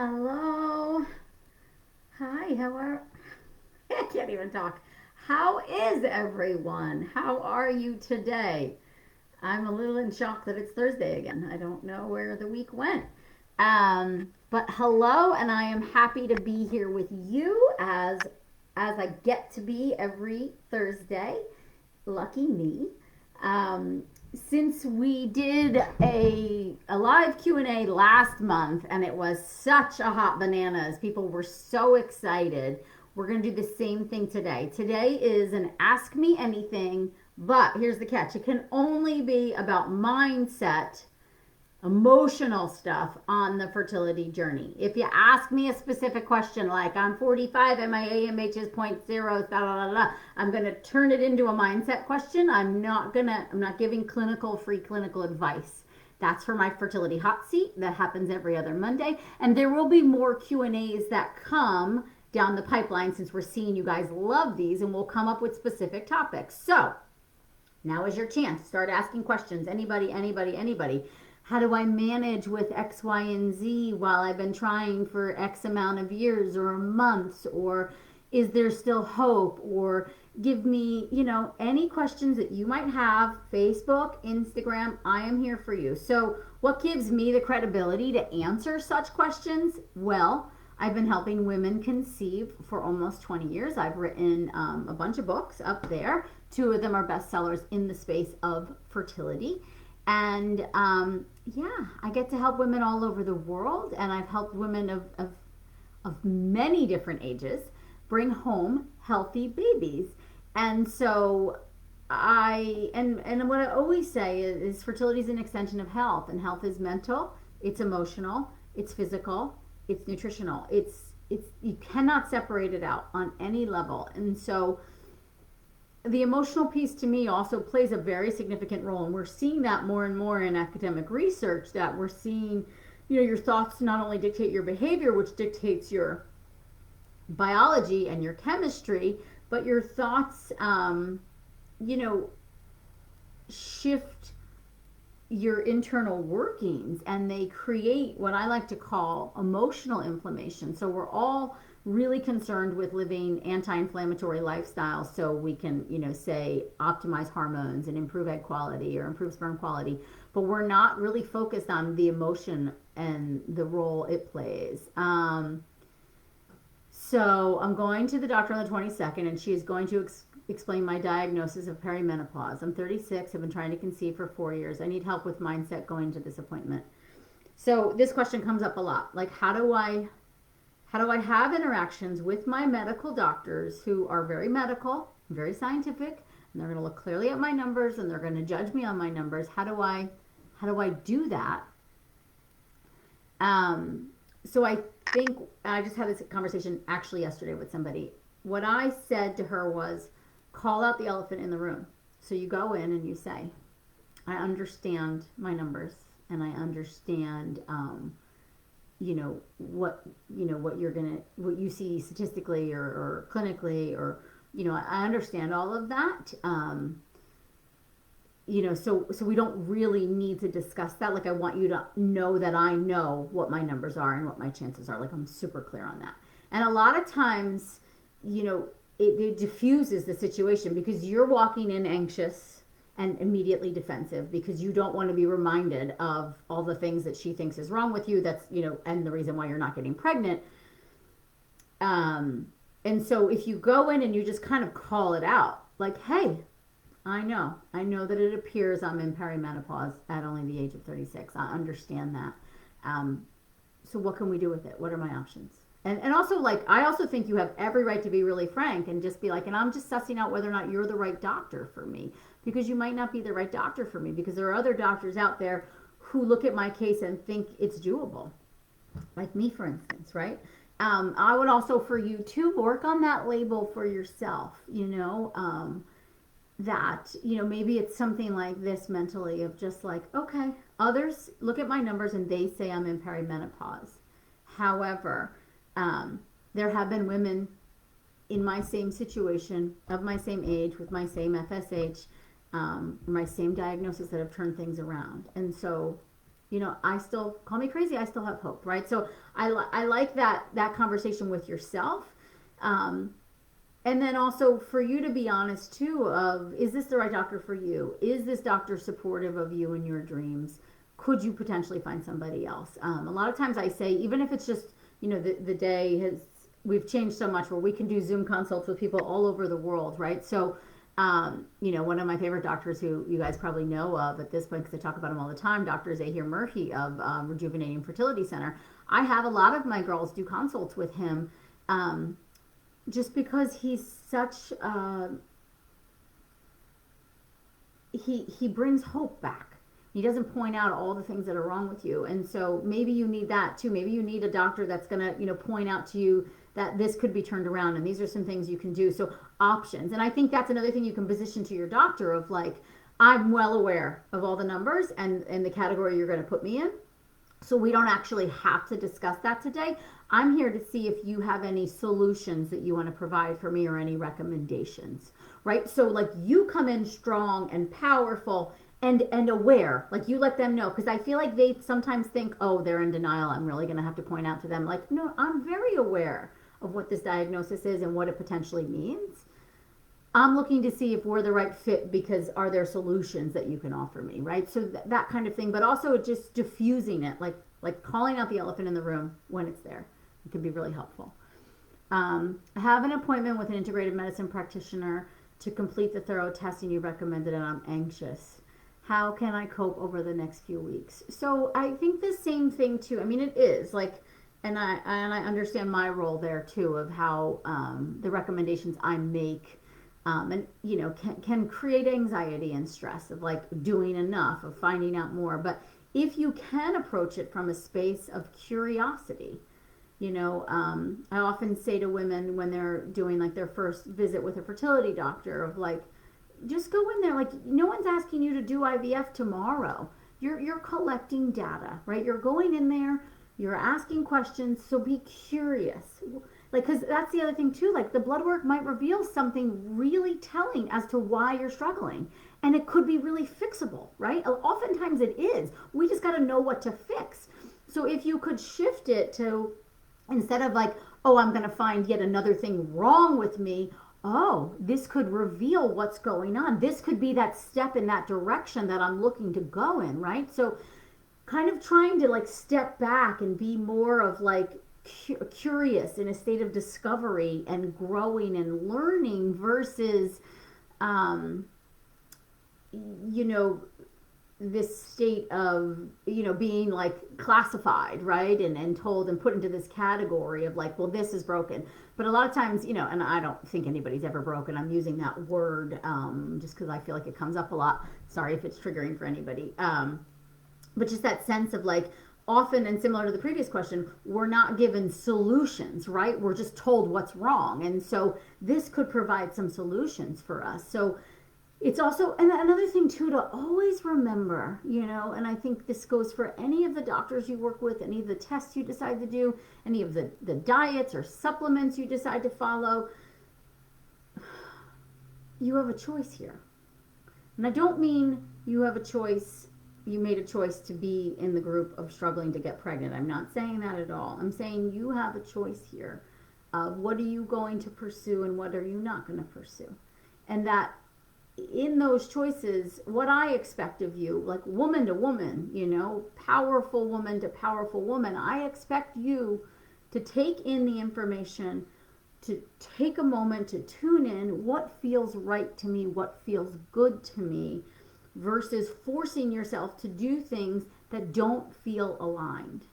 Hello. Hi, how are I can't even talk. How is everyone? How are you today? I'm a little in shock that it's Thursday again. I don't know where the week went. But hello, and I am happy to be here with you as I get to be every Thursday. Lucky me. Um, since we did a live Q&A last month and it was such a hot bananas, people were so excited. We're going to do the same thing today. Today is an ask me anything, but here's the catch. It can only be about mindset, emotional stuff on the fertility journey. If you ask me a specific question like I'm 45 and my AMH is 0.0, I'm going to turn it into a mindset question. I'm not giving free clinical advice. That's for my fertility hot seat that happens every other Monday, and there will be more Q&As that come down the pipeline since we're seeing you guys love these, and we'll come up with specific topics. So now is your chance. Start asking questions. Anybody. How do I manage with X, Y, and Z while I've been trying for X amount of years or months? Or is there still hope? Or give me, any questions that you might have. Facebook, Instagram, I am here for you. So what gives me the credibility to answer such questions? Well, I've been helping women conceive for almost 20 years. I've written a bunch of books up there. 2 of them are bestsellers in the space of fertility. And I get to help women all over the world, and I've helped women of many different ages bring home healthy babies. And so and what I always say is fertility is an extension of health, and health is mental, it's emotional, it's physical, it's nutritional. It's you cannot separate it out on any level. And so the emotional piece to me also plays a very significant role, and we're seeing that more and more in academic research, that we're seeing, your thoughts not only dictate your behavior, which dictates your biology and your chemistry, but your thoughts shift your internal workings, and they create what I like to call emotional inflammation. So we're all really concerned with living anti-inflammatory lifestyles so we can, say optimize hormones and improve egg quality or improve sperm quality, but we're not really focused on the emotion and the role it plays. So I'm going to the doctor on the 22nd, and she is going to explain my diagnosis of perimenopause. I'm 36. I've been trying to conceive for 4 years. I need help with mindset going to this appointment. So this question comes up a lot. Like, how do I have interactions with my medical doctors who are very medical, very scientific, and they're going to look clearly at my numbers and they're going to judge me on my numbers? How do I do that? So I think I just had this conversation actually yesterday with somebody. What I said to her was, call out the elephant in the room. So you go in and you say, I understand my numbers, and I understand what you see statistically or clinically, or I understand all of that. So we don't really need to discuss that. Like, I want you to know that I know what my numbers are and what my chances are. Like, I'm super clear on that. And a lot of times, it diffuses the situation because you're walking in anxious and immediately defensive because you don't want to be reminded of all the things that she thinks is wrong with you. That's, and the reason why you're not getting pregnant. And so if you go in and you just kind of call it out, like, hey, I know that it appears I'm in perimenopause at only the age of 36. I understand that. So what can we do with it? What are my options? And also, like, I also think you have every right to be really frank and just be like, and I'm just sussing out whether or not you're the right doctor for me, because you might not be the right doctor for me, because there are other doctors out there who look at my case and think it's doable. Like me, for instance, right? I would also, for you too, work on that label for yourself, that, maybe it's something like this mentally of just like, okay, others look at my numbers and they say I'm in perimenopause. However, there have been women in my same situation, of my same age, with my same FSH, my same diagnosis, that have turned things around. And so I still, call me crazy, I still have hope, right? So I like that conversation with yourself. Um, and then also for you to be honest too of, is this the right doctor for you? Is this doctor supportive of you and your dreams? Could you potentially find somebody else? A lot of times I say, even if it's just, the day has, we've changed so much where we can do Zoom consults with people all over the world, right? So, one of my favorite doctors who you guys probably know of at this point, because I talk about him all the time, Dr. Zahir Murphy of Rejuvenating Fertility Center. I have a lot of my girls do consults with him, just because he's such he brings hope back. He doesn't point out all the things that are wrong with you. And so maybe you need that too. Maybe you need a doctor that's going to, point out to you that this could be turned around and these are some things you can do. So options. And I think that's another thing you can position to your doctor of like, I'm well aware of all the numbers and the category you're going to put me in. So we don't actually have to discuss that today. I'm here to see if you have any solutions that you want to provide for me or any recommendations, right? So like you come in strong and powerful and aware, like you let them know, because I feel like they sometimes think, oh, they're in denial, I'm really going to have to point out to them, like, no, I'm very aware of what this diagnosis is and what it potentially means. I'm looking to see if we're the right fit, because are there solutions that you can offer me, right? So that kind of thing, but also just diffusing it, like calling out the elephant in the room when it's there. It can be really helpful. I have an appointment with an integrative medicine practitioner to complete the thorough testing you recommended, and I'm anxious. How can I cope over the next few weeks? So I think the same thing too. I mean, it is like, and I understand my role there too of how the recommendations I make, and can create anxiety and stress of like doing enough, of finding out more. But if you can approach it from a space of curiosity, I often say to women when they're doing like their first visit with a fertility doctor of like, just go in there, like no one's asking you to do IVF tomorrow. You're collecting data, right? You're going in there, you're asking questions, so be curious. Like, because that's the other thing too, like the blood work might reveal something really telling as to why you're struggling, and it could be really fixable, right? Oftentimes it is. We just got to know what to fix. So if you could shift it to, instead of like, oh, I'm going to find yet another thing wrong with me, oh, this could reveal what's going on. This could be that step in that direction that I'm looking to go in, right? So kind of trying to like step back and be more of like curious in a state of discovery and growing and learning versus, this state of, being like classified, right? And told and put into this category of like, well, this is broken. But a lot of times, and I don't think anybody's ever broken. I'm using that word just because I feel like it comes up a lot. Sorry if it's triggering for anybody. But just that sense of like, often, and similar to the previous question, we're not given solutions, right? We're just told what's wrong. And so this could provide some solutions for us. So it's also, and another thing too, to always remember, and I think this goes for any of the doctors you work with, any of the tests you decide to do, any of the diets or supplements you decide to follow, you have a choice here. And I don't mean you have a choice, you made a choice to be in the group of struggling to get pregnant. I'm not saying that at all. I'm saying you have a choice here of what are you going to pursue and what are you not going to pursue. And that in those choices, what I expect of you, like woman to woman, powerful woman to powerful woman, I expect you to take in the information, to take a moment to tune in what feels right to me, what feels good to me, versus forcing yourself to do things that don't feel aligned.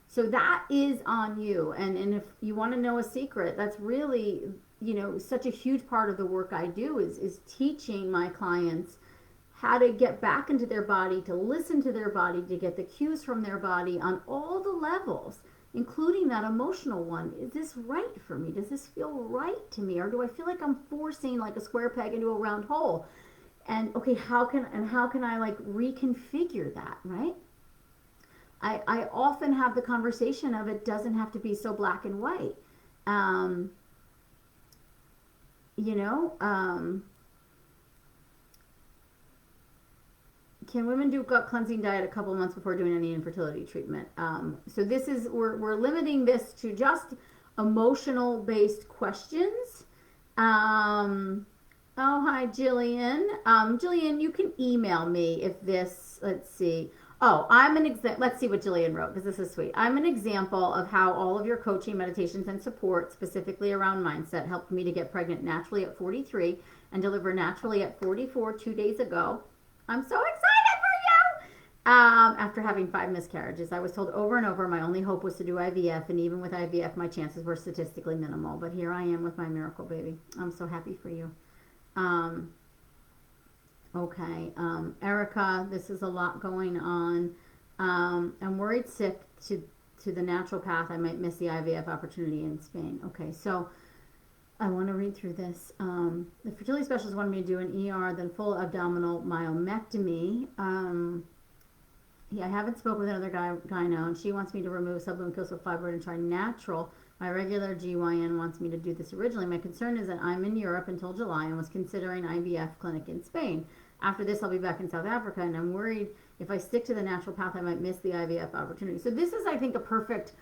So that is on you. And if you want to know a secret, that's really, such a huge part of the work I do is teaching my clients how to get back into their body, to listen to their body, to get the cues from their body on all the levels, including that emotional one. Is this right for me? Does this feel right to me? Or do I feel like I'm forcing like a square peg into a round hole? And okay, how can I like reconfigure that, right? I often have the conversation of it doesn't have to be so black and white. Can women do gut cleansing diet a couple months before doing any infertility treatment? So this is, we're limiting this to just emotional based questions. Oh, hi, Jillian. Jillian, you can email me if this, let's see. Oh, let's see what Jillian wrote, because this is sweet. I'm an example of how all of your coaching, meditations, and support, specifically around mindset, helped me to get pregnant naturally at 43 and deliver naturally at 44 2 days ago. I'm so excited for you! After having 5 miscarriages, I was told over and over my only hope was to do IVF, and even with IVF, my chances were statistically minimal. But here I am with my miracle baby. I'm so happy for you. Okay, Erica, this is a lot going on. I'm worried sick to the natural path. I might miss the IVF opportunity in Spain. Okay, so I want to read through this. The fertility specialist wanted me to do an ER, then full abdominal myomectomy. I haven't spoken with another guy now, and she wants me to remove subumbilical fibroid and try natural. My regular GYN wants me to do this originally. My concern is that I'm in Europe until July and was considering IVF clinic in Spain. After this, I'll be back in South Africa, and I'm worried if I stick to the natural path, I might miss the IVF opportunity. So this is, I think, a perfect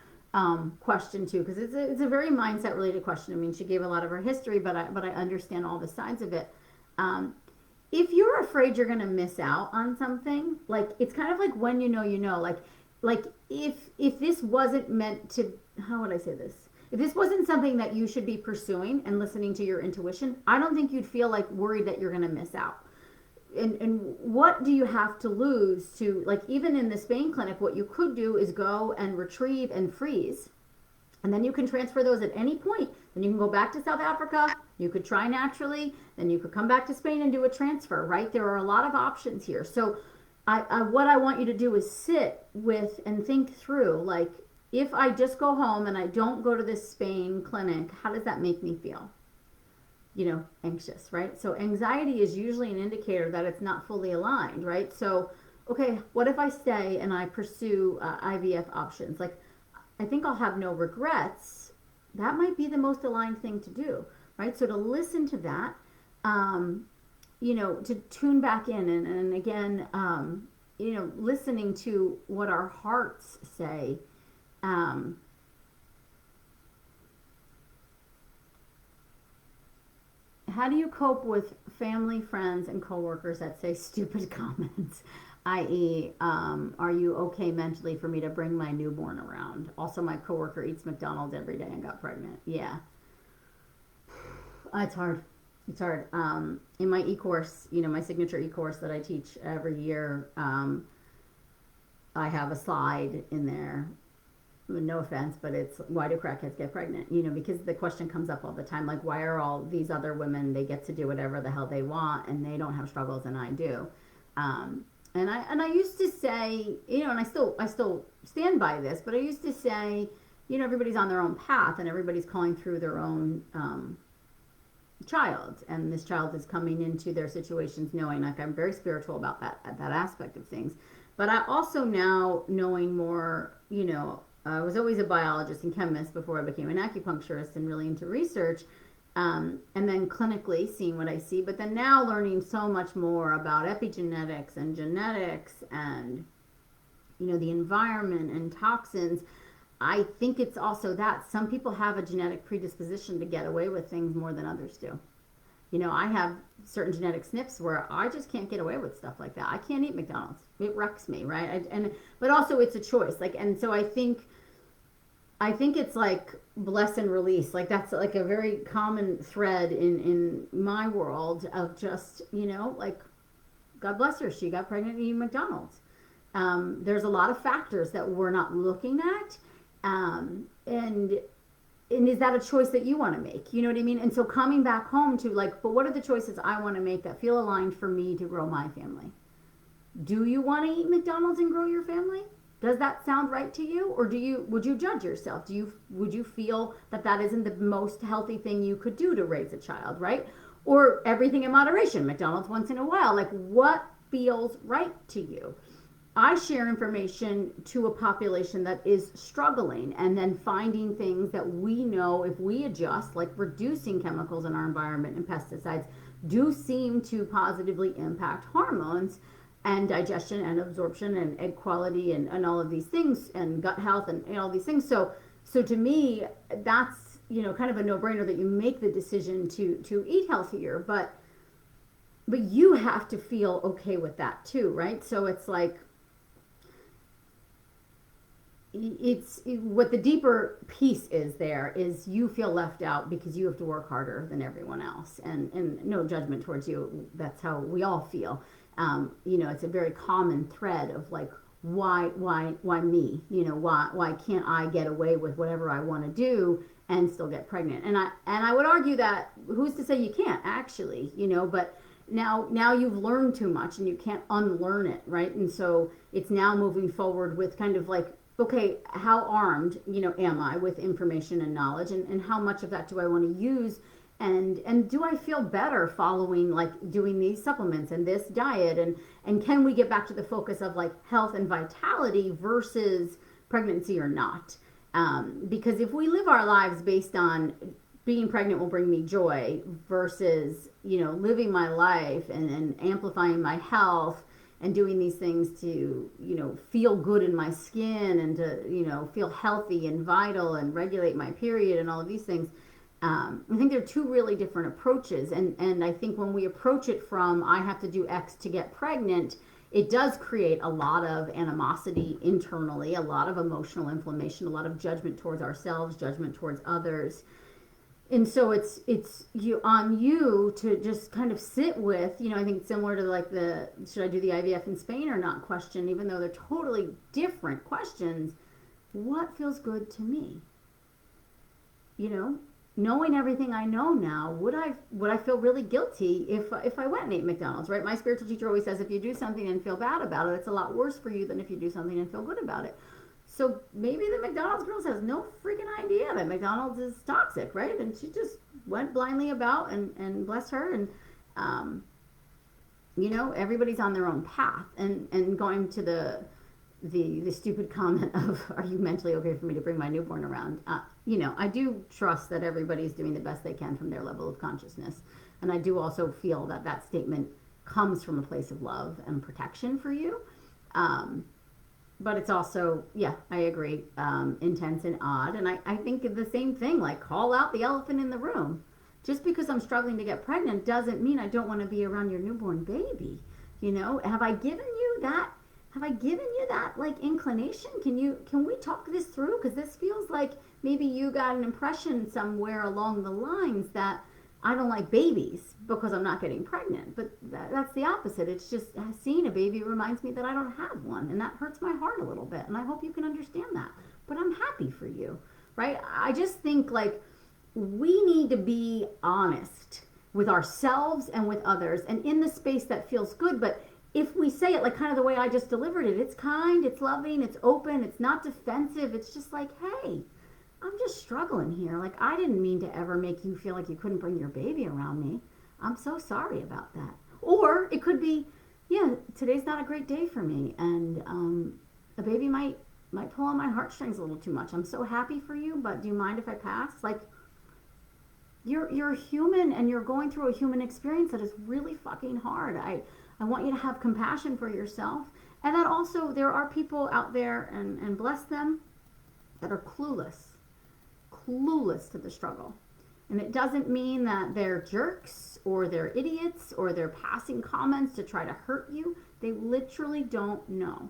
question too, because it's a very mindset related question. I mean, she gave a lot of her history, but I understand all the sides of it. If you're afraid you're going to miss out on something, like, it's kind of like when you know, like if this wasn't meant to, how would I say this? If this wasn't something that you should be pursuing and listening to your intuition, I don't think you'd feel like worried that you're going to miss out. And what do you have to lose to, like, even in the Spain clinic, what you could do is go and retrieve and freeze, and then you can transfer those at any point. Then you can go back to South Africa, you could try naturally, then you could come back to Spain and do a transfer, right? There are a lot of options here. So what I want you to do is sit with and think through, like, if I just go home and I don't go to this Spain clinic, how does that make me feel? Anxious, right? So anxiety is usually an indicator that it's not fully aligned, right? So, okay, what if I stay and I pursue IVF options? Like, I think I'll have no regrets. That might be the most aligned thing to do, right? So to listen to that, to tune back in and again, listening to what our hearts say. How do you cope with family, friends, and coworkers that say stupid comments? I.e., are you okay mentally for me to bring my newborn around? Also, my coworker eats McDonald's every day and got pregnant. Yeah. It's hard. It's hard. In my e-course, my signature e-course that I teach every year, I have a slide in there. No offense, but it's, why do crackheads get pregnant? Because the question comes up all the time, like, why are all these other women, they get to do whatever the hell they want and they don't have struggles and I do. And I used to say, and I still stand by this, but I used to say, everybody's on their own path and everybody's calling through their own child, and this child is coming into their situations knowing, like, I'm very spiritual about that aspect of things. But I also now, knowing more, I was always a biologist and chemist before I became an acupuncturist and really into research, and then clinically seeing what I see, but then now learning so much more about epigenetics and genetics and, the environment and toxins. I think it's also that some people have a genetic predisposition to get away with things more than others do. I have certain genetic SNPs where I just can't get away with stuff like that. I can't eat McDonald's. It wrecks me, right? But also it's a choice. And so I think it's like bless and release. Like, that's like a very common thread in my world of just, like, God bless her, she got pregnant eating McDonald's. There's a lot of factors that we're not looking at. And is that a choice that you want to make? You know what I mean? And so coming back home to, like, but what are the choices I want to make that feel aligned for me to grow my family? Do you want to eat McDonald's and grow your family? Does that sound right to you? Or would you judge yourself? Would you feel that isn't the most healthy thing you could do to raise a child, right? Or everything in moderation, McDonald's once in a while. Like, what feels right to you? I share information to a population that is struggling, and then finding things that we know if we adjust, like reducing chemicals in our environment and pesticides, do seem to positively impact hormones. and digestion and absorption and egg quality and all of these things and gut health and all these things. So to me, that's, kind of a no-brainer that you make the decision to eat healthier, but you have to feel okay with that too, right? So it's like, it's what the deeper piece is there is you feel left out because you have to work harder than everyone else, and no judgment towards you, that's how we all feel. It's a very common thread of like, why me, why can't I get away with whatever I want to do and still get pregnant? And I would argue that who's to say you can't actually, but now you've learned too much and you can't unlearn it, right? And so it's now moving forward with kind of like, okay, how armed, am I with information and knowledge, and how much of that do I want to use, and do I feel better following, like, doing these supplements and this diet, and can we get back to the focus of like health and vitality versus pregnancy or not? Because if we live our lives based on being pregnant will bring me joy versus, living my life and amplifying my health and doing these things to, feel good in my skin and to, feel healthy and vital and regulate my period and all of these things. I think they're two really different approaches. And I think when we approach it from, I have to do X to get pregnant, it does create a lot of animosity internally, a lot of emotional inflammation, a lot of judgment towards ourselves, judgment towards others. And so it's on you to just kind of sit with, I think similar to like the should I do the IVF in Spain or not question, even though they're totally different questions. What feels good to me? Knowing everything I know now, would I feel really guilty if I went and ate McDonald's, right? My spiritual teacher always says if you do something and feel bad about it, it's a lot worse for you than if you do something and feel good about it. So maybe the McDonald's girl has no freaking idea that McDonald's is toxic, right? And she just went blindly about, and bless her. And, everybody's on their own path. And going to the stupid comment of, are you mentally okay for me to bring my newborn around? I do trust that everybody's doing the best they can from their level of consciousness. And I do also feel that statement comes from a place of love and protection for you. But it's also, I agree, intense and odd. And I think the same thing, like call out the elephant in the room. Just because I'm struggling to get pregnant doesn't mean I don't want to be around your newborn baby. Have I given you that? Have I given you that like inclination? Can we talk this through? Because this feels like maybe you got an impression somewhere along the lines that I don't like babies because I'm not getting pregnant. But that's the opposite. It's just seeing a baby reminds me that I don't have one. And that hurts my heart a little bit. And I hope you can understand that. But I'm happy for you, right? I just think like we need to be honest with ourselves and with others and in the space that feels good. But if we say it like kind of the way I just delivered it, it's kind, it's loving, it's open, it's not defensive. It's just like, hey, I'm just struggling here. Like, I didn't mean to ever make you feel like you couldn't bring your baby around me. I'm so sorry about that. Or it could be, today's not a great day for me. And the baby might pull on my heartstrings a little too much. I'm so happy for you, but do you mind if I pass? Like, you're a human and you're going through a human experience that is really fucking hard. I want you to have compassion for yourself. And that also, there are people out there, and bless them, that are clueless to the struggle. And it doesn't mean that they're jerks or they're idiots or they're passing comments to try to hurt you. They literally don't know.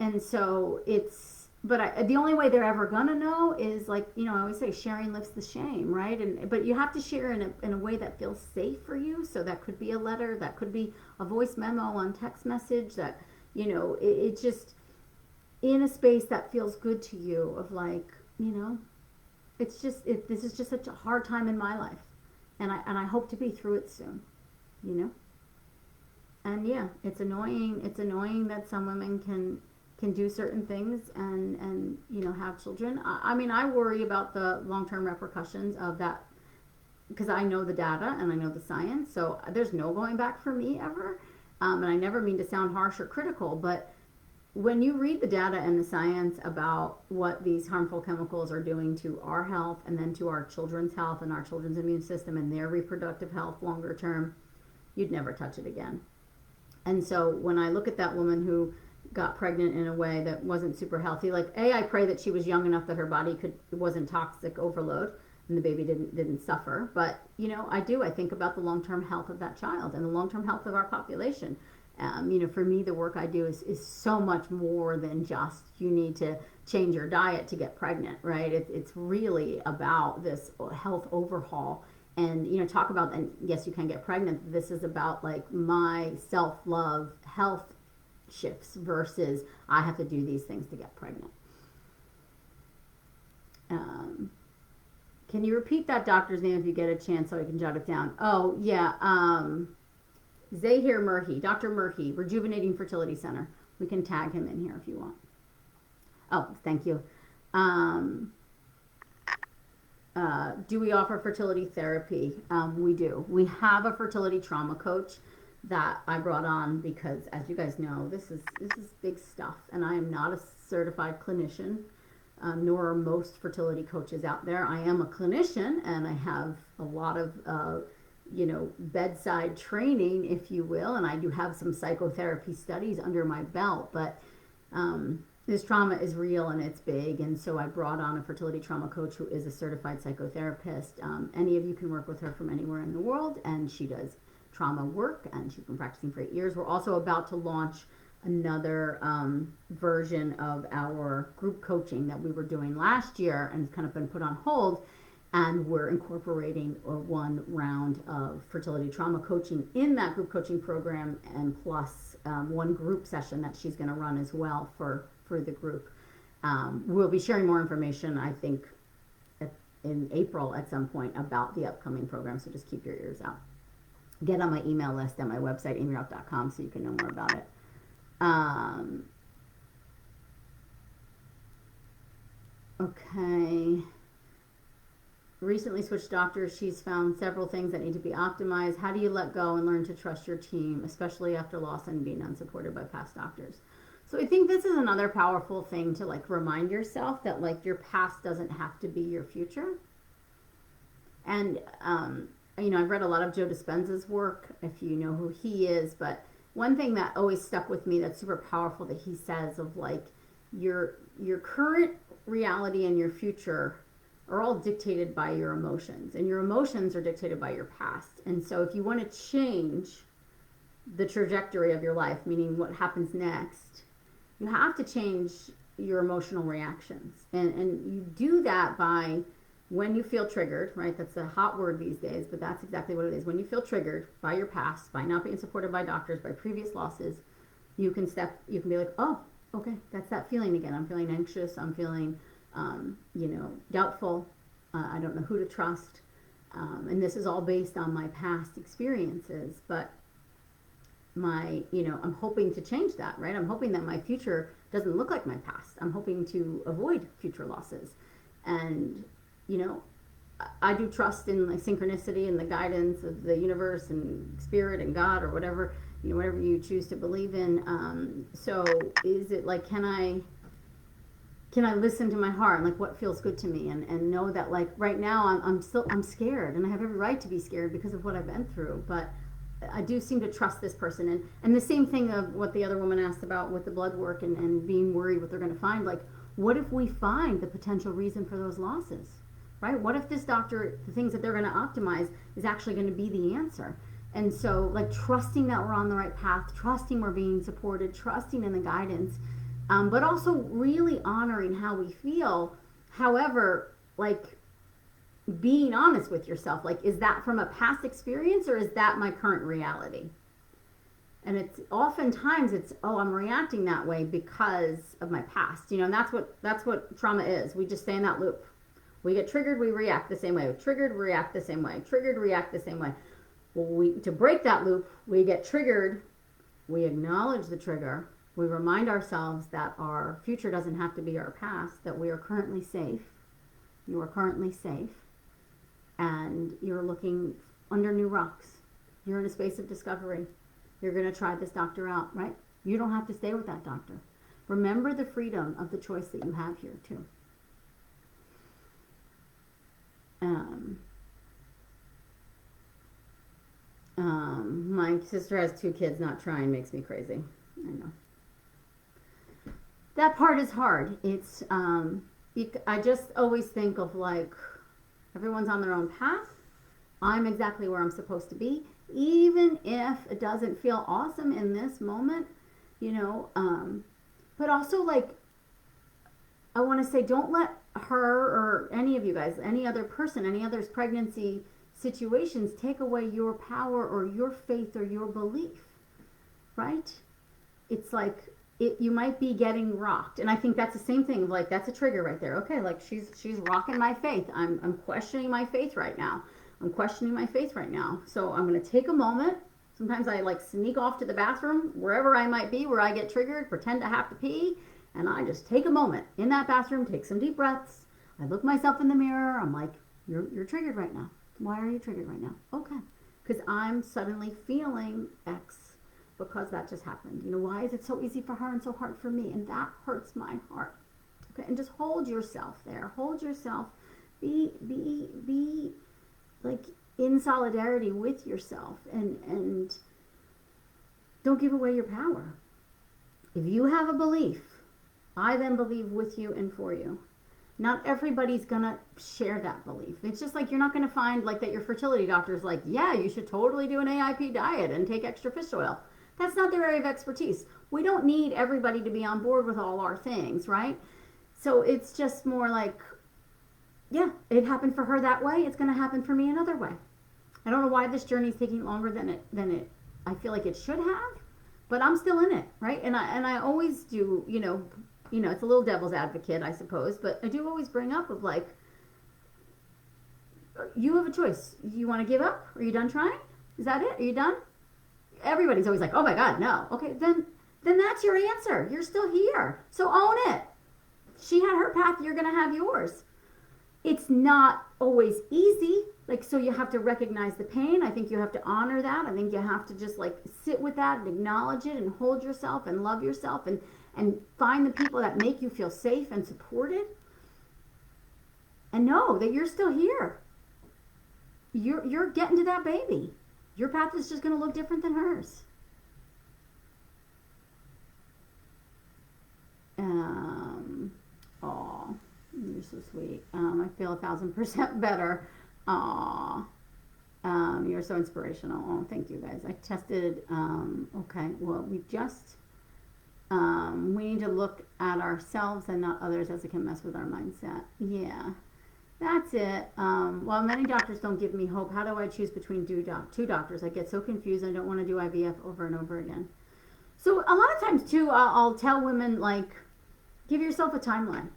And so the only way they're ever gonna know is like, I always say sharing lifts the shame, right? But you have to share in a way that feels safe for you. So that could be a letter, that could be a voice memo on text message, that, it just in a space that feels good to you of like, this is just such a hard time in my life, and I hope to be through it soon, And it's annoying that some women can do certain things and have children. I worry about the long-term repercussions of that because I know the data and I know the science. So there's no going back for me ever. And I never mean to sound harsh or critical, but when you read the data and the science about what these harmful chemicals are doing to our health and then to our children's health and our children's immune system and their reproductive health longer term, you'd never touch it again. And so when I look at that woman who got pregnant in a way that wasn't super healthy, like I pray that she was young enough that her body it wasn't toxic overload and the baby didn't suffer. But I think about the long-term health of that child and the long-term health of our population. For me, the work I do is so much more than just you need to change your diet to get pregnant, right? It's really about this health overhaul. And talk about, and yes, you can get pregnant. This is about like my self-love health shifts versus I have to do these things to get pregnant. Can you repeat that doctor's name if you get a chance so I can jot it down? Oh, yeah. Zahir Murhi, Dr. Murhi, Rejuvenating Fertility Center. We can tag him in here if you want. Oh, thank you. Do we offer fertility therapy? We do. We have a fertility trauma coach that I brought on because, as you guys know, this is big stuff, and I am not a certified clinician, nor are most fertility coaches out there. I am a clinician, and I have a lot of bedside training, if you will, and I do have some psychotherapy studies under my belt, but this trauma is real and it's big, and so I brought on a fertility trauma coach who is a certified psychotherapist. Any of you can work with her from anywhere in the world, and she does trauma work, and she's been practicing for 8 years. We're also about to launch another version of our group coaching that we were doing last year and it's kind of been put on hold, and we're incorporating one round of fertility trauma coaching in that group coaching program, and plus one group session that she's going to run as well for the group. We'll be sharing more information, I think, in April at some point about the upcoming program, so just keep your ears out. Get on my email list at my website, amyrock.com, so you can know more about it. Okay. Recently switched doctors. She's found several things that need to be optimized. How do you let go and learn to trust your team, especially after loss and being unsupported by past doctors? So I think this is another powerful thing to remind yourself that your past doesn't have to be your future. And I've read a lot of Joe Dispenza's work, if you know who he is, but one thing that always stuck with me that's super powerful that he says of your current reality and your future are all dictated by your emotions, and your emotions are dictated by your past. And so if you want to change the trajectory of your life, meaning what happens next, you have to change your emotional reactions. And you do that by when you feel triggered, right? That's a hot word these days, but that's exactly what it is. When you feel triggered by your past, by not being supported by doctors, by previous losses, you can be like, oh, okay, that's that feeling again. I'm feeling anxious. I'm feeling, doubtful. I don't know who to trust. And this is all based on my past experiences, but I'm hoping to change that, right? I'm hoping that my future doesn't look like my past. I'm hoping to avoid future losses. And, I do trust in synchronicity and the guidance of the universe and spirit and God or whatever, whatever you choose to believe in. So is it can I listen to my heart and what feels good to me and know that right now I'm scared, and I have every right to be scared because of what I've been through, but I do seem to trust this person. And the same thing of what the other woman asked about with the blood work and being worried what they're going to find. What if we find the potential reason for those losses, right? What if this doctor, the things that they're going to optimize is actually going to be the answer? And so trusting that we're on the right path, trusting we're being supported, trusting in the guidance, but also really honoring how we feel. However, being honest with yourself, is that from a past experience or is that my current reality? And it's oftentimes I'm reacting that way because of my past, and that's what trauma is. We just stay in that loop. We get triggered, we react the same way. Triggered, react the same way. Triggered, react the same way. Well, to break that loop, we get triggered, we acknowledge the trigger, we remind ourselves that our future doesn't have to be our past, that we are currently safe. You are currently safe. And you're looking under new rocks. You're in a space of discovery. You're going to try this doctor out, right? You don't have to stay with that doctor. Remember the freedom of the choice that you have here, too. My sister has 2 kids. Not trying makes me crazy. I know. That part is hard. It's I just always think of like everyone's on their own path. I'm exactly where I'm supposed to be, even if it doesn't feel awesome in this moment, you know. But also like I want to say, don't let her or any of you guys, any other person, any other's pregnancy situations take away your power or your faith or your belief, right? It's like you might be getting rocked, and I think that's the same thing. Like that's a trigger right there. Okay, like she's rocking my faith. I'm questioning my faith right now. I'm questioning my faith right now. So I'm gonna take a moment. Sometimes I like sneak off to the bathroom wherever I might be, where I get triggered, pretend to have to pee, and I just take a moment in that bathroom, take some deep breaths. I look myself in the mirror. I'm like, you're triggered right now. Why are you triggered right now? Okay, because I'm suddenly feeling X. Because that just happened. You know, why is it so easy for her and so hard for me? And that hurts my heart. Okay, and just hold yourself there. Hold yourself. Be like in solidarity with yourself, and don't give away your power. If you have a belief, I then believe with you and for you. Not everybody's gonna share that belief. It's just like you're not gonna find like that your fertility doctor's like, yeah, you should totally do an AIP diet and take extra fish oil. That's not their area of expertise. We don't need everybody to be on board with all our things, right? So it's just more like, yeah, it happened for her that way. It's going to happen for me another way. I don't know why this journey is taking longer than it I feel like it should have, but I'm still in it, right? And I always do, you know, it's a little devil's advocate, I suppose, but I do always bring up of like, you have a choice. You want to give up? Are you done trying? Is that it? Are you done? Everybody's always like, oh my God, no. Okay, then that's your answer. You're still here. So own it. She had her path, you're going to have yours. It's not always easy. Like, so you have to recognize the pain. I think you have to honor that. I think you have to just like sit with that and acknowledge it and hold yourself and love yourself and find the people that make you feel safe and supported. And know that you're still here. You're getting to that baby. Your path is just going to look different than hers. Aw, you're so sweet. I feel 1,000% better. Aw, you're so inspirational. Oh, thank you guys. I tested, okay, well, we need to look at ourselves and not others as it can mess with our mindset. Yeah. That's it. Well, many doctors don't give me hope. How do I choose between two doctors? I get so confused. I don't want to do IVF over and over again. So a lot of times too, I'll tell women like, give yourself a timeline.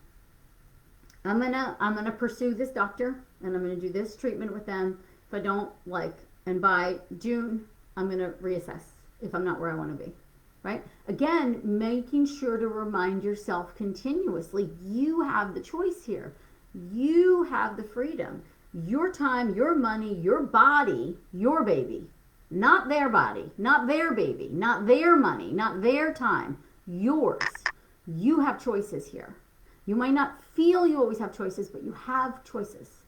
I'm gonna pursue this doctor and I'm gonna do this treatment with them. If I don't like, and by June, I'm gonna reassess if I'm not where I want to be. Right? Again, making sure to remind yourself continuously, you have the choice here. You have the freedom. Your time, your money, your body, your baby. Not their body, not their baby, not their money, not their time. Yours. You have choices here. You might not feel you always have choices, but you have choices.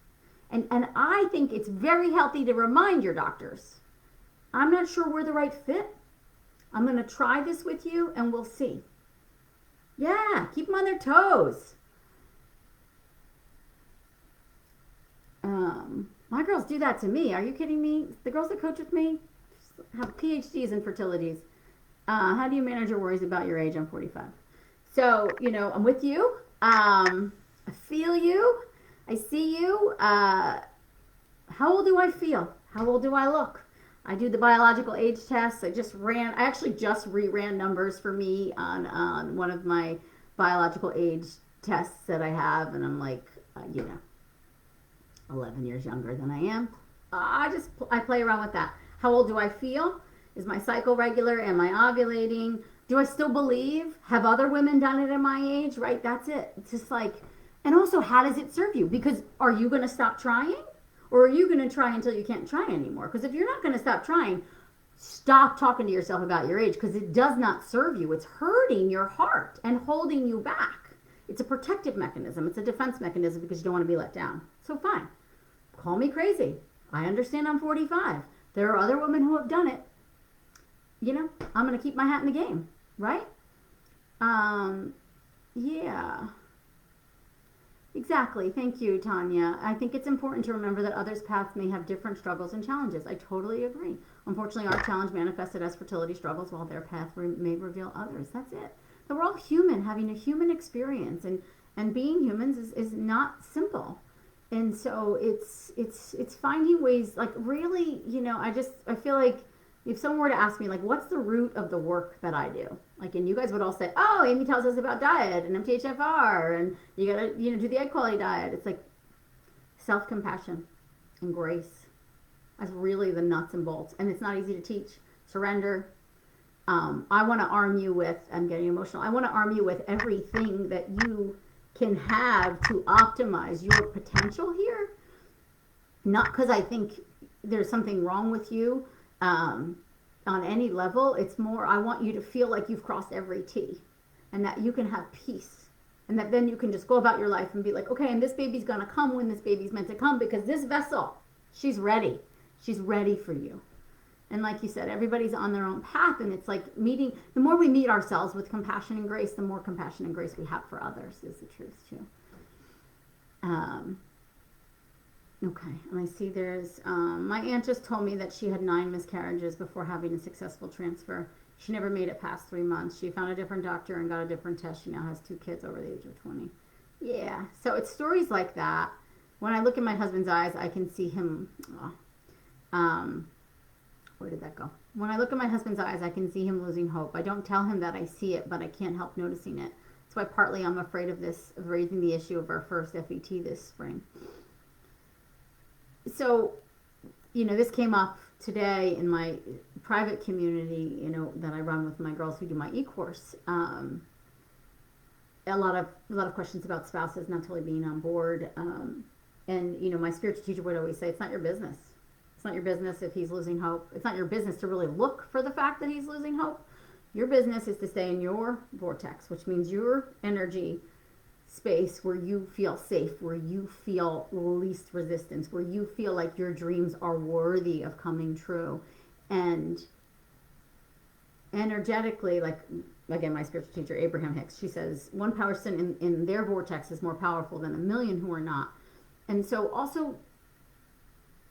And I think it's very healthy to remind your doctors, I'm not sure we're the right fit. I'm going to try this with you and we'll see. Yeah, keep them on their toes. My girls do that to me. Are you kidding me? The girls that coach with me have PhDs in fertilities. How do you manage your worries about your age? I'm 45. So, I'm with you. I feel you. I see you. How old do I feel? How old do I look? I do the biological age tests. I actually just reran numbers for me on one of my biological age tests that I have. And I'm like, 11 years younger than I am. I play around with that. How old do I feel? Is my cycle regular? Am I ovulating? Do I still believe? Have other women done it at my age? Right? That's it. It's just like, and also, how does it serve you? Because are you going to stop trying? Or are you going to try until you can't try anymore? Because if you're not going to stop trying, stop talking to yourself about your age because it does not serve you. It's hurting your heart and holding you back. It's a protective mechanism. It's a defense mechanism because you don't want to be let down. So fine. Call me crazy. I understand I'm 45. There are other women who have done it. You know, I'm going to keep my hat in the game, right? Yeah. Exactly. Thank you, Tanya. I think it's important to remember that others' paths may have different struggles and challenges. I totally agree. Unfortunately, our challenge manifested as fertility struggles while their path may reveal others. That's it. But we're all human, having a human experience, and being humans is not simple. And so it's finding ways, like, really, I feel like if someone were to ask me, like, what's the root of the work that I do? Like, and you guys would all say, oh, Amy tells us about diet and MTHFR, and you gotta, do the egg quality diet. It's like self-compassion and grace. That's really the nuts and bolts. And it's not easy to teach. Surrender. I want to arm you with, I'm getting emotional, I want to arm you with everything that you can have to optimize your potential here. Not because I think there's something wrong with you, on any level. It's more, I want you to feel like you've crossed every T, and that you can have peace, and that then you can just go about your life and be like, okay, and this baby's gonna come when this baby's meant to come, because this vessel, she's ready for you. And like you said, everybody's on their own path, and it's like the more we meet ourselves with compassion and grace, the more compassion and grace we have for others, is the truth too. Okay, and I see there's, my aunt just told me that she had 9 miscarriages before having a successful transfer. She never made it past 3 months. She found a different doctor and got a different test. She now has 2 kids over the age of 20. Yeah, so it's stories like that. When I look in my husband's eyes, I can see him, where did that go? When I look in my husband's eyes, I can see him losing hope. I don't tell him that I see it, but I can't help noticing it. That's why partly I'm afraid of raising the issue of our first FET this spring. So, this came up today in my private community, that I run with my girls who do my e-course. A lot of questions about spouses not totally being on board. And, my spiritual teacher would always say, it's not your business. It's not your business if he's losing hope. It's not your business to really look for the fact that he's losing hope. Your business is to stay in your vortex, which means your energy space where you feel safe, where you feel least resistance, where you feel like your dreams are worthy of coming true. And energetically, like, again, my spiritual teacher, Abraham Hicks, she says, one person in their vortex is more powerful than a million who are not. And so also,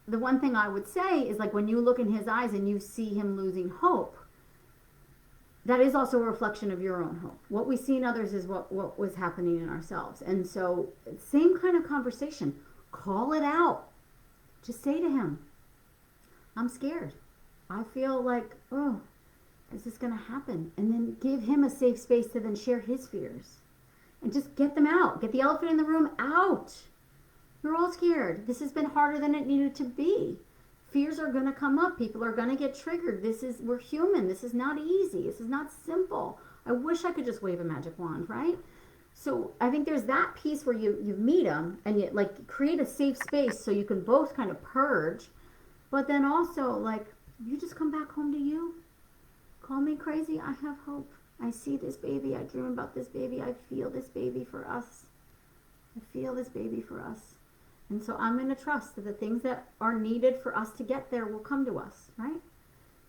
the one thing I would say is, like, when you look in his eyes and you see him losing hope, that is also a reflection of your own hope. What we see in others is what was happening in ourselves. And so, same kind of conversation. Call it out. Just say to him, I'm scared. I feel like, oh, is this going to happen? And then give him a safe space to then share his fears. And just get them out. Get the elephant in the room out. You're all scared. This has been harder than it needed to be. Fears are going to come up. People are going to get triggered. We're human. This is not easy. This is not simple. I wish I could just wave a magic wand, right? So I think there's that piece where you meet them and you, like, create a safe space so you can both kind of purge. But then also, like, you just come back home to you. Call me crazy. I have hope. I see this baby. I dream about this baby. I feel this baby for us. I feel this baby for us. And so I'm going to trust that the things that are needed for us to get there will come to us, right?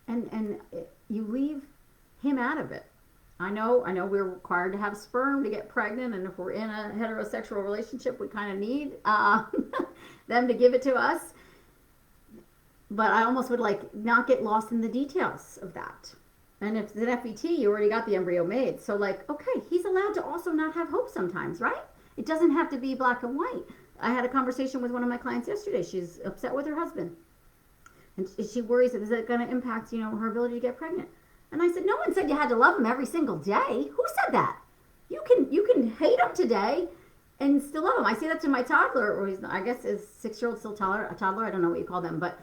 And you leave him out of it. I know we're required to have sperm to get pregnant, and if we're in a heterosexual relationship, we kind of need them to give it to us. But I almost would, like, not get lost in the details of that. And if it's an FET, you already got the embryo made. So, like, okay, he's allowed to also not have hope sometimes, right? It doesn't have to be black and white. I had a conversation with one of my clients yesterday. She's upset with her husband. And she worries, is it going to impact, her ability to get pregnant? And I said, no one said you had to love him every single day. Who said that? You can hate him today and still love him. I say that to my toddler, or I guess his 6-year-old still a toddler. I don't know what you call them. But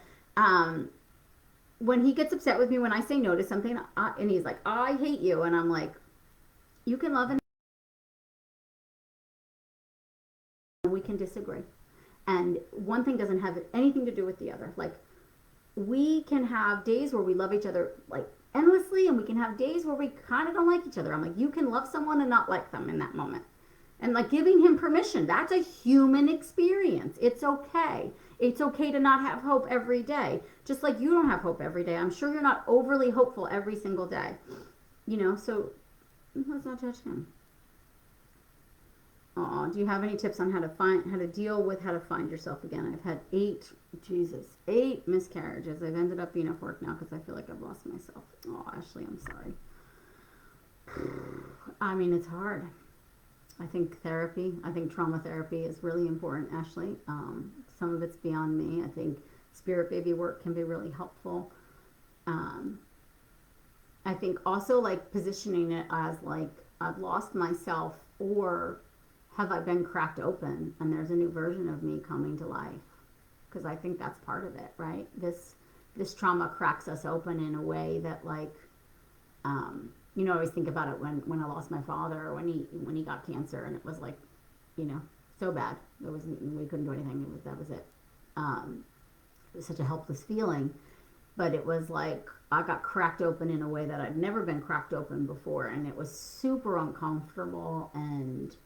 when he gets upset with me when I say no to something, and he's like, I hate you. And I'm like, you can love him. We can disagree. And one thing doesn't have anything to do with the other. Like, we can have days where we love each other, like, endlessly, and we can have days where we kind of don't like each other. I'm like, you can love someone and not like them in that moment. And like giving him permission, that's a human experience. It's okay. It's okay to not have hope every day. Just like you don't have hope every day. I'm sure you're not overly hopeful every single day. So let's not judge him. Oh, do you have any tips on how to deal with how to find yourself again? I've had 8 miscarriages. I've ended up being off work now because I feel like I've lost myself. Oh, Ashley, I'm sorry. I mean, it's hard. I think trauma therapy is really important, Ashley. Some of it's beyond me. I think spirit baby work can be really helpful. I think also like positioning it as like I've lost myself, or have I been cracked open and there's a new version of me coming to life? Because I think that's part of it, right? This trauma cracks us open in a way that like, I always think about it when I lost my father, or when he got cancer, and it was like, so bad. We couldn't do anything. That was it. It was such a helpless feeling, but it was like I got cracked open in a way that I'd never been cracked open before, and it was super uncomfortable, and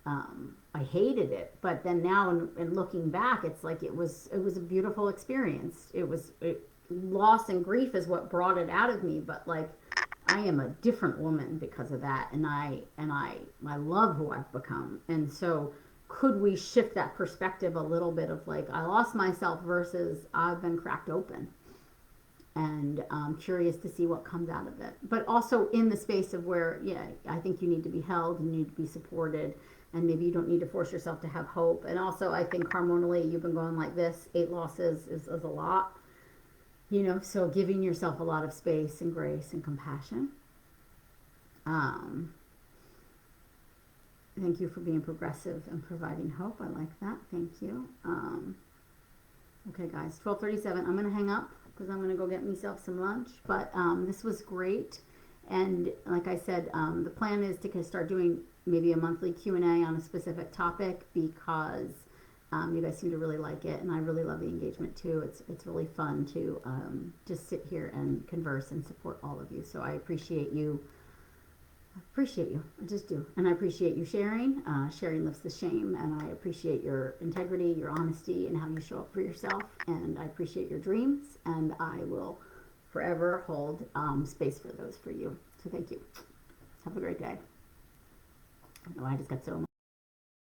I hated it. But then now, in looking back, it's like it was a beautiful experience. Loss and grief is what brought it out of me, but like I am a different woman because of that, and I love who I've become. And so could we shift that perspective a little bit of like I lost myself versus I've been cracked open, and I'm curious to see what comes out of it. But also in the space of where, I think you need to be held, you need to be supported, and maybe you don't need to force yourself to have hope. And also I think hormonally you've been going like this, 8 losses is a lot. So giving yourself a lot of space and grace and compassion. Thank you for being progressive and providing hope. I like that. Thank you. Okay, guys, 12:37. I'm going to hang up because I'm going to go get myself some lunch. But this was great. And like I said, the plan is to start doing maybe a monthly Q&A on a specific topic, because you guys seem to really like it, and I really love the engagement too. It's really fun to just sit here and converse and support all of you. So I appreciate you. I just do. And I appreciate you sharing. Sharing lifts the shame, and I appreciate your integrity, your honesty, and how you show up for yourself. And I appreciate your dreams, and I will forever hold space for those for you. So thank you. Have a great day. I know I just got so